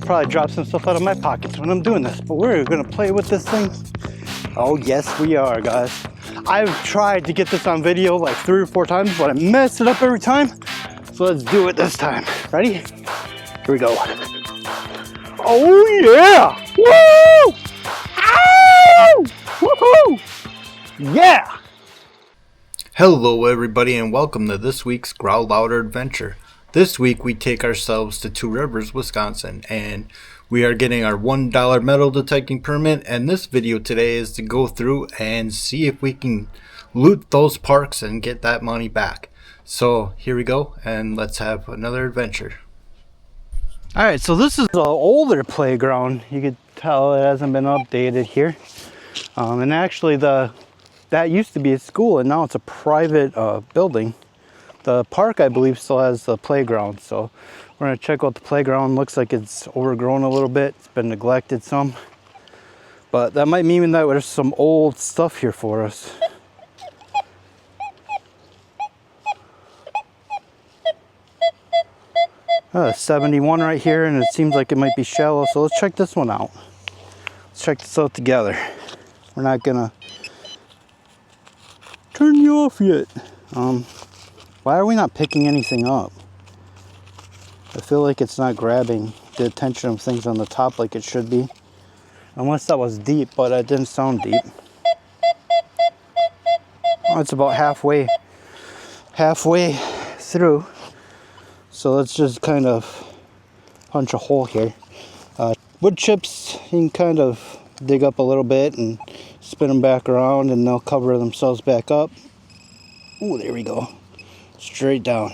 Probably drop some stuff out of my pockets when I'm doing this, but we're gonna play with this thing. Oh yes we are, guys. I've tried to get this on video like 3 or 4 times, but I mess it up every time. So let's do it this time. Ready? Here we go. Oh yeah! Woo! Ow! Woohoo! Yeah! Hello everybody and welcome to this week's Growl Louder adventure. This week we take ourselves to Two Rivers, Wisconsin, and we are getting our $1 metal detecting permit, and this video today is to go through and see if we can loot those parks and get that money back. So here we go, and let's have another adventure. Alright, so this is an older playground. You could tell it hasn't been updated here. And actually that used to be a school and now it's a private building. The park, I believe, still has the playground, so we're going to check out the playground. Looks like it's overgrown a little bit. It's been neglected some. But that might mean that there's some old stuff here for us. 71 right here, and it seems like it might be shallow, so let's check this one out. Let's check this out together. We're not gonna turn you off yet. Why are we not picking anything up? I feel like it's not grabbing the attention of things on the top like it should be. Unless that was deep, but it didn't sound deep. Oh, it's about halfway through. So let's just kind of punch a hole here. Wood chips, you can kind of dig up a little bit and spin them back around and they'll cover themselves back up. Oh, there we go. Straight down.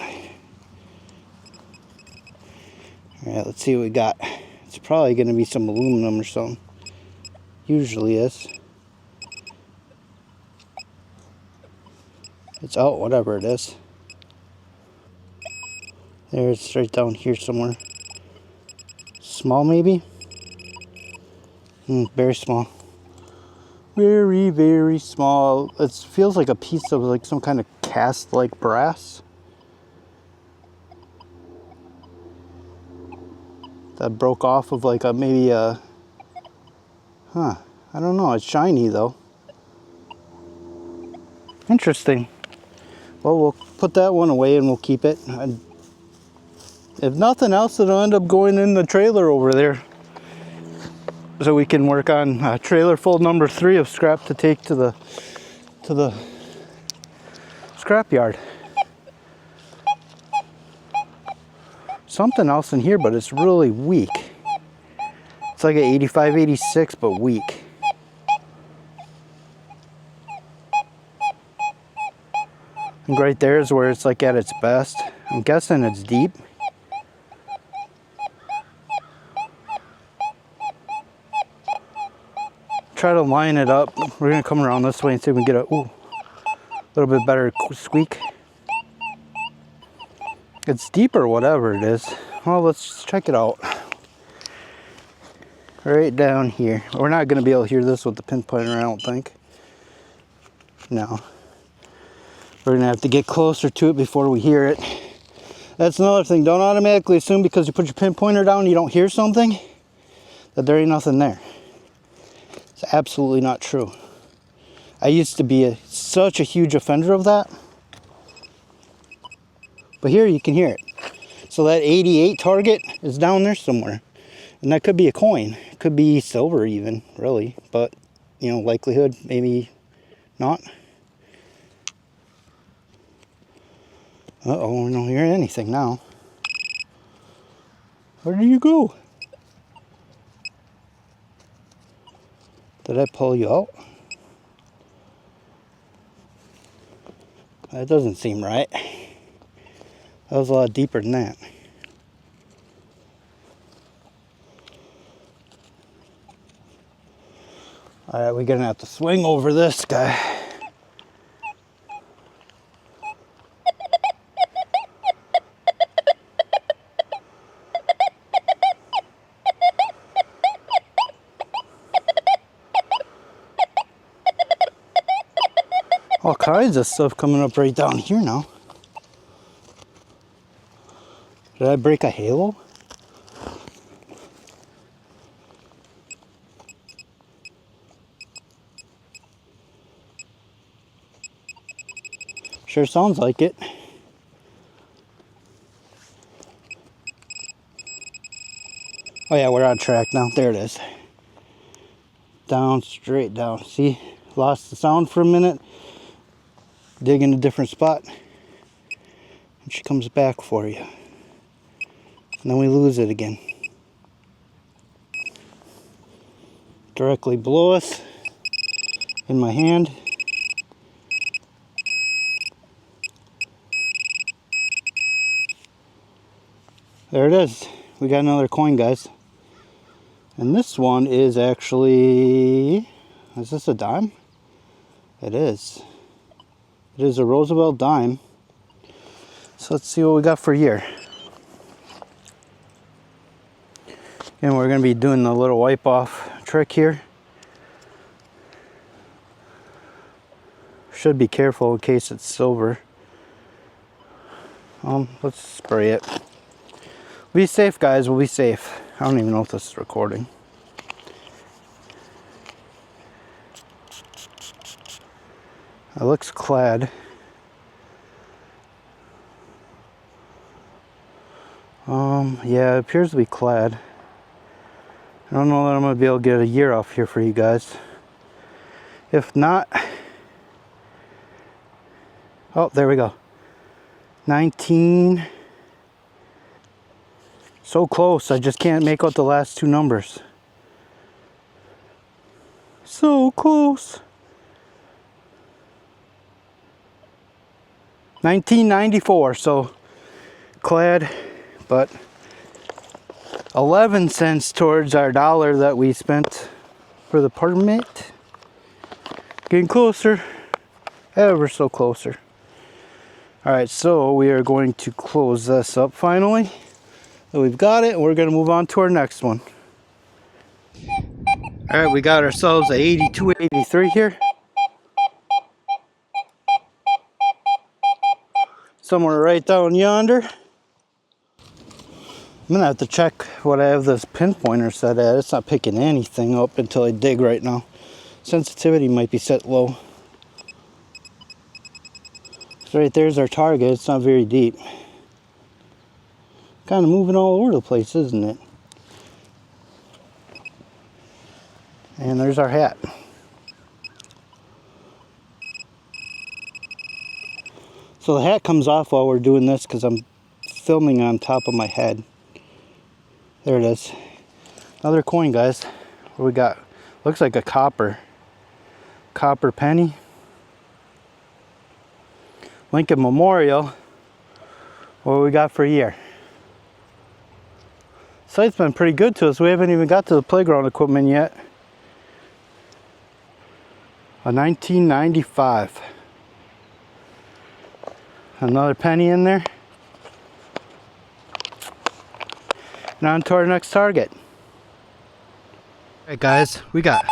Alright, let's see what we got. It's probably going to be some aluminum or something. Usually is. It's out, whatever it is. There, it's straight down here somewhere. Small, maybe? Very small. Very, very small. It feels like a piece of like some kind of cast like brass. That broke off of like maybe a... I don't know. It's shiny though. Interesting. Well, we'll put that one away and we'll keep it. If nothing else, it'll end up going in the trailer over there. So we can work on trailer full number 3 of scrap to take to the scrap yard. Something else in here, but it's really weak. It's like an 85, 86, but weak. And right there is where it's like at its best. I'm guessing it's deep. Try to line it up. We're gonna come around this way and see if we can get a little bit better squeak. It's deep or whatever it is. Well, let's check it out. Right down here. We're not gonna be able to hear this with the pinpointer, I don't think. No. We're gonna have to get closer to it before we hear it. That's another thing. Don't automatically assume because you put your pinpointer down and you don't hear something that there ain't nothing there. It's absolutely not true. I used to be such a huge offender of that. But here you can hear it. So that 88 target is down there somewhere. And that could be a coin. It could be silver even, really. But, you know, likelihood, maybe not. Uh-oh, we don't hear anything now. Where do you go? Did I pull you out? That doesn't seem right. That was a lot deeper than that. Alright, we're gonna have to swing over this guy. All kinds of stuff coming up right down here now. Did I break a halo? Sure sounds like it. Oh yeah, we're on track now. There it is. Down, straight down. See, lost the sound for a minute. Dig in a different spot. And she comes back for you. And then we lose it again. Directly below us. In my hand. There it is. We got another coin, guys. And this one is actually, is this a dime? It is. It is a Roosevelt dime. So let's see what we got for a year. And we're going to be doing the little wipe off trick here. Should be careful in case it's silver. Let's spray it. Be safe, guys. We'll be safe. I don't even know if this is recording. It looks clad. Yeah, it appears to be clad. I don't know that I'm going to be able to get a year off here for you guys. If not... Oh, there we go. 19... So close, I just can't make out the last two numbers. So close. 1994, so clad, but 11 cents towards our dollar that we spent for the permit. Getting closer, ever so closer. Alright, so we are going to close this up finally. So we've got it, and we're going to move on to our next one. Alright, we got ourselves a 8283 here. Somewhere right down yonder. I'm going to have to check what I have this pinpointer set at. It's not picking anything up until I dig right now. Sensitivity might be set low. So right there's our target. It's not very deep. Kind of moving all over the place, isn't it? And there's our hat. So the hat comes off while we're doing this because I'm filming on top of my head. There it is. Another coin, guys. What we got? Looks like a copper penny. Lincoln Memorial. What we got for a year? Site's been pretty good to us. We haven't even got to the playground equipment yet. A 1995. Another penny in there. And on to our next target. Alright guys, we got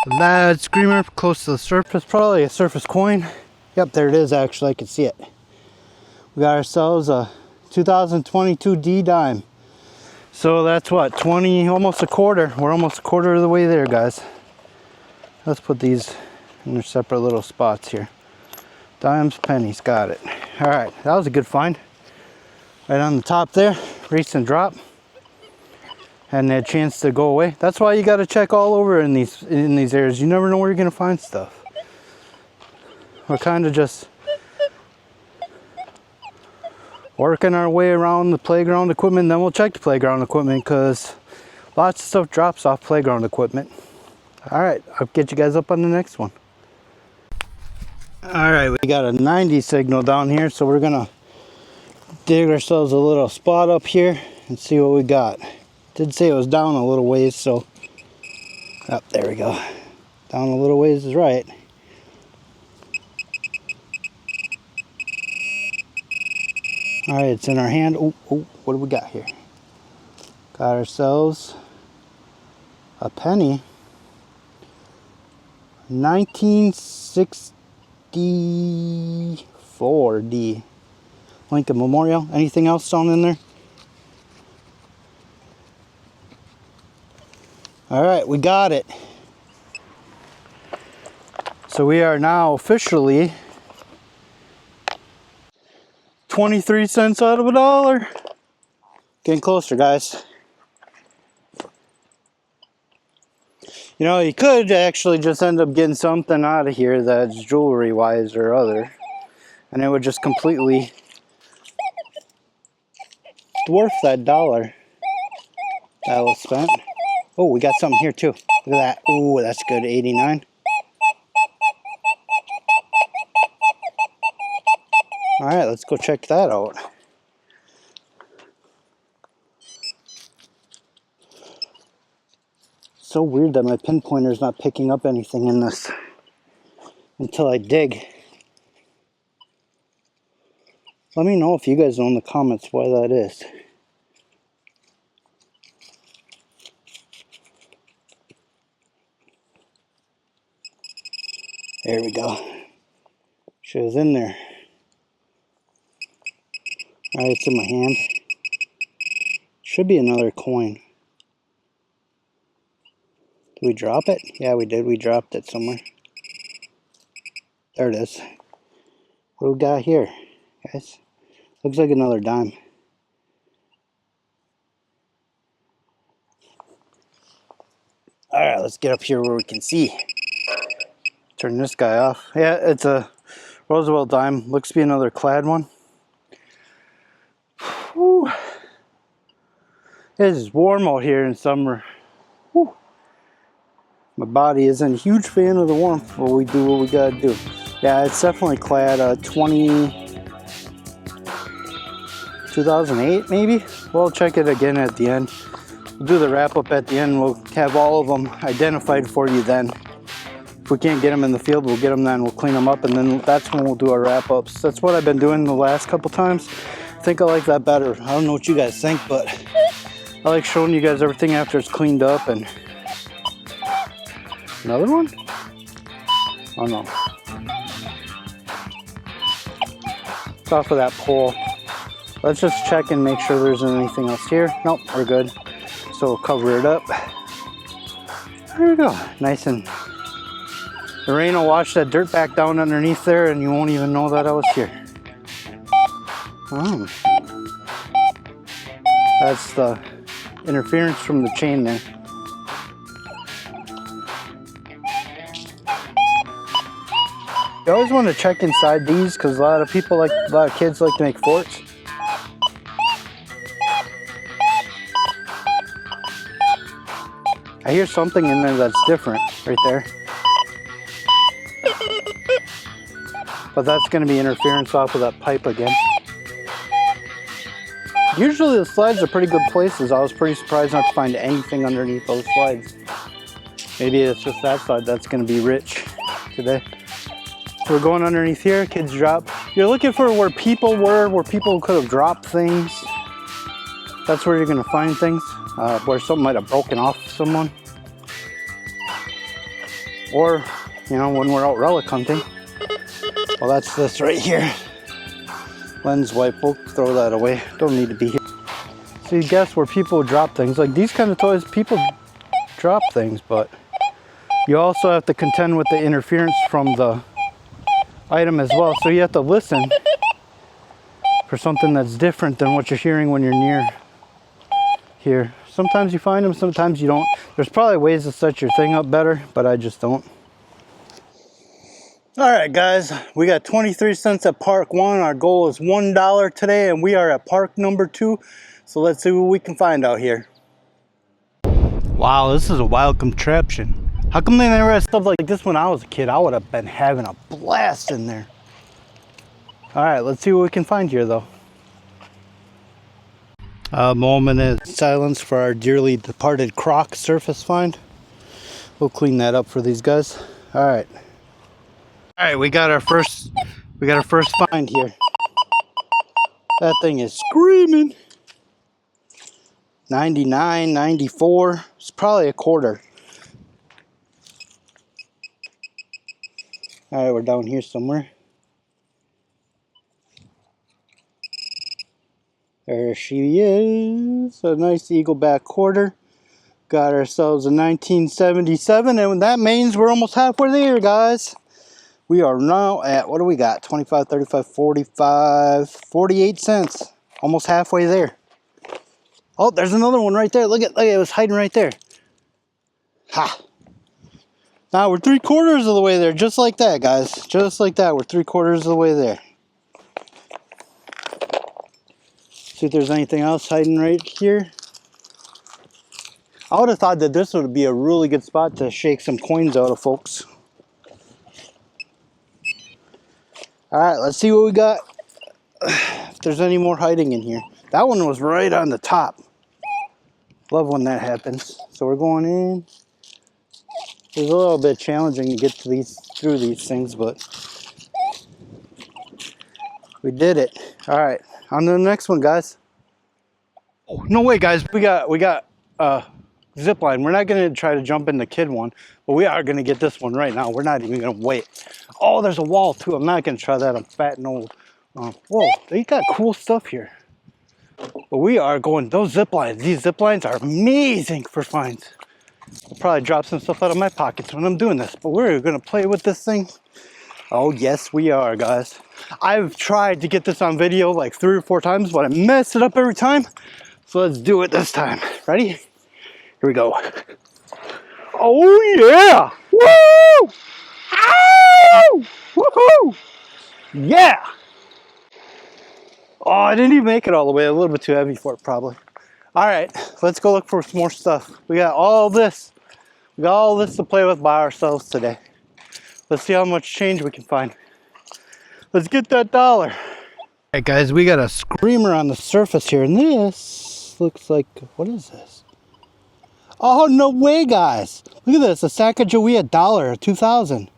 a loud screamer close to the surface. Probably a surface coin. Yep, there it is actually. I can see it. We got ourselves a 2022 D dime. So that's what, 20, almost a quarter. We're almost a quarter of the way there, guys. Let's put these in their separate little spots here. Dimes, pennies, got it. All right, that was a good find. Right on the top there, recent drop. Hadn't had a chance to go away. That's why you got to check all over in these areas. You never know where you're gonna find stuff. We're kind of just working our way around the playground equipment, then we'll check the playground equipment because lots of stuff drops off playground equipment. All right, I'll get you guys up on the next one. All right, we got a 90 signal down here, so we're gonna dig ourselves a little spot up here and see what we got. Did say it was down a little ways, so there we go. Down a little ways is right. All right, it's in our hand. Oh, what do we got here? Got ourselves a penny. 1964 D. Lincoln Memorial. Anything else down in there? All right, we got it. So we are now officially 23 cents out of a dollar. Getting closer, guys. You know, you could actually just end up getting something out of here that's jewelry-wise or other. And it would just completely dwarf that dollar that was spent. Oh, we got something here too. Look at that. Oh, that's good. 89. All right, let's go check that out. So weird that my pinpointer is not picking up anything in this until I dig. Let me know if you guys know in the comments why that is. There we go. She was in there. Alright, it's in my hand. Should be another coin. Did we drop it? Yeah, we did. We dropped it somewhere. There it is. What do we got here, guys? Looks like another dime. Alright, let's get up here where we can see. Turn this guy off. Yeah, it's a Roosevelt dime. Looks to be another clad one. Whew. It is warm out here in summer. Whew. My body isn't a huge fan of the warmth, but we do what we gotta do. Yeah, it's definitely clad 2008 maybe? We'll check it again at the end. We'll do the wrap up at the end. We'll have all of them identified for you then. If we can't get them in the field, we'll get them then. We'll clean them up, and then that's when we'll do our wrap ups. That's what I've been doing the last couple times. I think I like that better. I don't know what you guys think, but I like showing you guys everything after it's cleaned up. And another one? Oh no. It's off of that pole. Let's just check and make sure there isn't anything else here. Nope, we're good. So we'll cover it up. There we go. Nice, and the rain will wash that dirt back down underneath there and you won't even know that I was here. Oh. That's the interference from the chain there. You always want to check inside these because a lot of kids like to make forts. I hear something in there that's different right there. But that's going to be interference off of that pipe again. Usually the slides are pretty good places. I was pretty surprised not to find anything underneath those slides. Maybe it's just that side that's going to be rich today. So we're going underneath here. Kids drop. You're looking for where people were, where people could have dropped things. That's where you're going to find things. Where something might have broken off someone. Or, you know, when we're out relic hunting. Well, that's this right here. Lens wipe, we'll throw that away. Don't need to be here. So you guess where people drop things. Like these kind of toys, people drop things, but you also have to contend with the interference from the item as well. So you have to listen for something that's different than what you're hearing when you're near here. Sometimes you find them, sometimes you don't. There's probably ways to set your thing up better, but I just don't. All right, guys, we got 23 cents at park 1. Our goal is $1 today, and we are at park number 2. So let's see what we can find out here. Wow, this is a wild contraption. How come they never had stuff like this when I was a kid? I would have been having a blast in there. All right, let's see what we can find here, though. A moment of silence for our dearly departed croc surface find. We'll clean that up for these guys. All right. All right, we got our first find here. That thing is screaming. 99, 94. It's probably a quarter. All right, we're down here somewhere. There she is. A nice eagle back quarter. Got ourselves a 1977, and that means we're almost halfway there, guys. We are now at, what do we got? 25, 35, 45, 48 cents. Almost halfway there. Oh, there's another one right there. Look at it was hiding right there. Ha! Now we're 3/4 of the way there, just like that, guys. Just like that, we're 3/4 of the way there. See if there's anything else hiding right here. I would have thought that this would be a really good spot to shake some coins out of, folks. Alright, let's see what we got. If there's any more hiding in here. That one was right on the top. Love when that happens. So we're going in. It's a little bit challenging to get to through these things, but we did it. Alright, on to the next one, guys. Oh, no way, guys. We got zip line. We're not gonna try to jump in the kid one, but we are gonna get this one right now. We're not even gonna wait. Oh, there's a wall too. I'm not gonna try that. I'm fat and old. Whoa, they got cool stuff here. But we are going those zip lines. These zip lines are amazing for finds. I'll probably drop some stuff out of my pockets when I'm doing this, but we're gonna play with this thing. Oh yes, we are, guys. I've tried to get this on video like 3 or 4 times, but I mess it up every time. So let's do it this time. Ready? Here we go. Oh yeah! Woo! Ow! Woohoo! Yeah! Oh, I didn't even make it all the way. A little bit too heavy for it, probably. All right, let's go look for some more stuff. We got all this. We got all this to play with by ourselves today. Let's see how much change we can find. Let's get that $1. All right, guys, we got a screamer on the surface here, and this looks like, what is this? Oh, no way, guys. Look at this, a Sacagawea $1, 2000.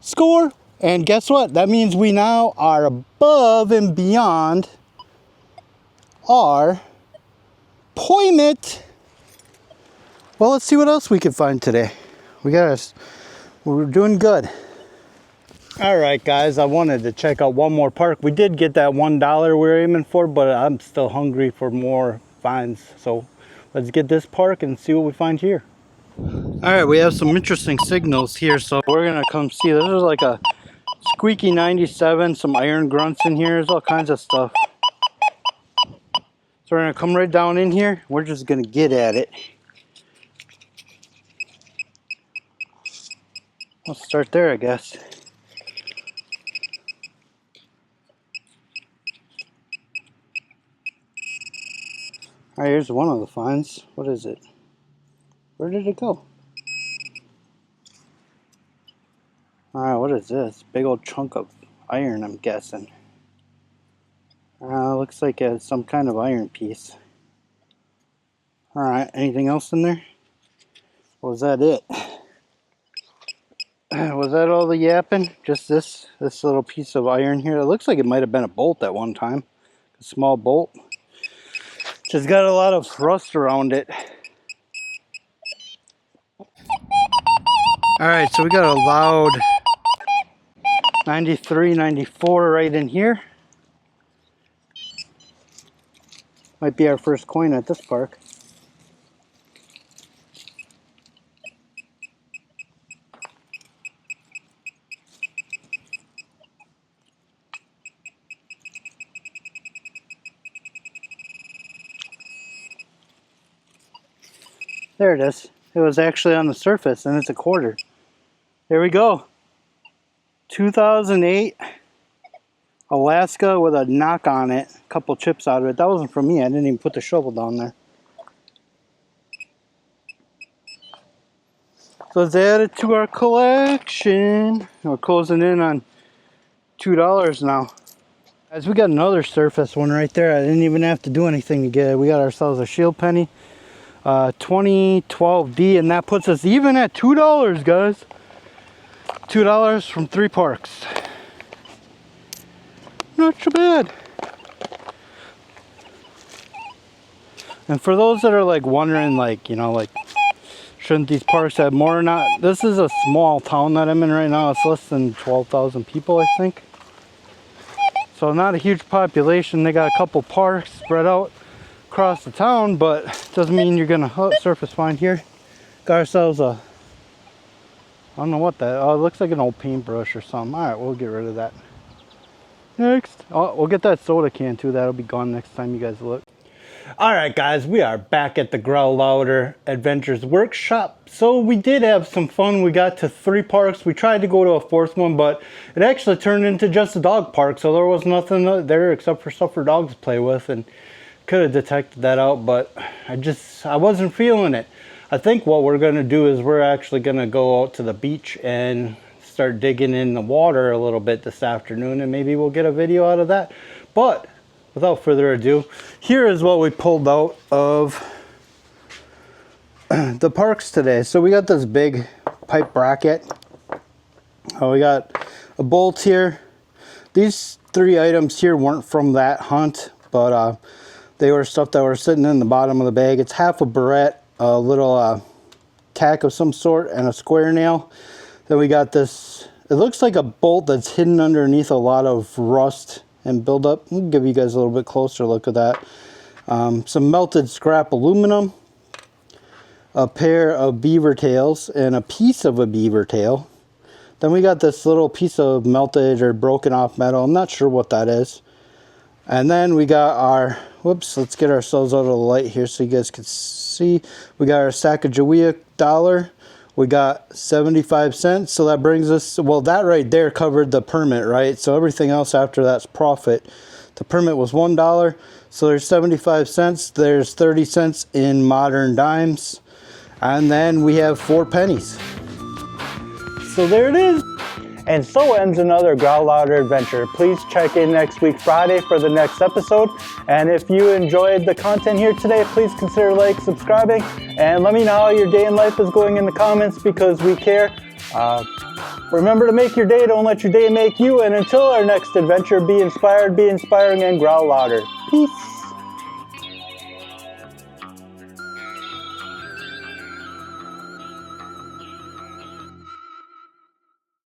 Score. And guess what? That means we now are above and beyond our point. Well, let's see what else we can find today. We're doing good. All right, guys, I wanted to check out one more park. We did get that $1 we were aiming for, but I'm still hungry for more finds. So let's get this park and see what we find here. All right, we have some interesting signals here, so we're gonna come see. This is like a squeaky 97, some iron grunts in here. There's all kinds of stuff. So we're gonna come right down in here. We're just gonna get at it. Let's start there, I guess. All right, here's one of the finds. What is it? Where did it go? All right, what is this? Big old chunk of iron, I'm guessing. Looks like it's some kind of iron piece. All right, anything else in there? Or was that it? Was that all the yapping? Just this little piece of iron here? It looks like it might have been a bolt at one time. A small bolt. Just got a lot of rust around it. All right, so we got a loud 93, 94 right in here. Might be our first coin at this park. There it is. It was actually on the surface, and it's a quarter. There we go. 2008 Alaska with a knock on it. A couple chips out of it. That wasn't from me. I didn't even put the shovel down there. So let's add it to our collection. We're closing in on $2 now. Guys, we got another surface one right there. I didn't even have to do anything to get it. We got ourselves a shield penny. 2012D, and that puts us even at $2, guys. $2 from 3 parks. Not too bad. And for those that are like wondering, like, you know, like, shouldn't these parks have more or not? This is a small town that I'm in right now. It's less than 12,000 people, I think. So not a huge population. They got a couple parks spread out across the town, but doesn't mean you're gonna surface find here. Got ourselves a I don't know what that, oh, it looks like an old paintbrush or something. All right, we'll get rid of that. Next, oh, we'll get that soda can too. That'll be gone next time you guys look. All right, guys, we are back at the Growl Louder Adventures Workshop. So we did have some fun. We got to 3 parks. We tried to go to a 4th one, but it actually turned into just a dog park. So there was nothing there except for stuff for dogs to play with, and could have detected that out, but I wasn't feeling it. I think what we're going to do is we're actually going to go out to the beach and start digging in the water a little bit this afternoon, and maybe we'll get a video out of that. But without further ado, here is what we pulled out of the parks today. So we got this big pipe bracket. We got a bolt here. These 3 items here weren't from that hunt, but they were stuff that were sitting in the bottom of the bag. It's half a barrette, a little tack of some sort, and a square nail. Then we got this, it looks like a bolt that's hidden underneath a lot of rust and buildup. I'll give you guys a little bit closer look at that. Some melted scrap aluminum, a pair of beaver tails, and a piece of a beaver tail. Then we got this little piece of melted or broken off metal. I'm not sure what that is. And then we got our, whoops, let's get ourselves out of the light here so you guys can see. We got our Sacagawea dollar. We got 75 cents. So that brings us, well, that right there covered the permit, right? So everything else after that's profit. The permit was $1. So there's 75 cents. There's 30 cents in modern dimes. And then we have 4 pennies. So there it is. And so ends another Growl Louder adventure. Please check in next week Friday for the next episode. And if you enjoyed the content here today, please consider subscribing, and let me know how your day in life is going in the comments, because we care. Remember to make your day. Don't let your day make you. And until our next adventure, be inspired, be inspiring, and growl louder. Peace.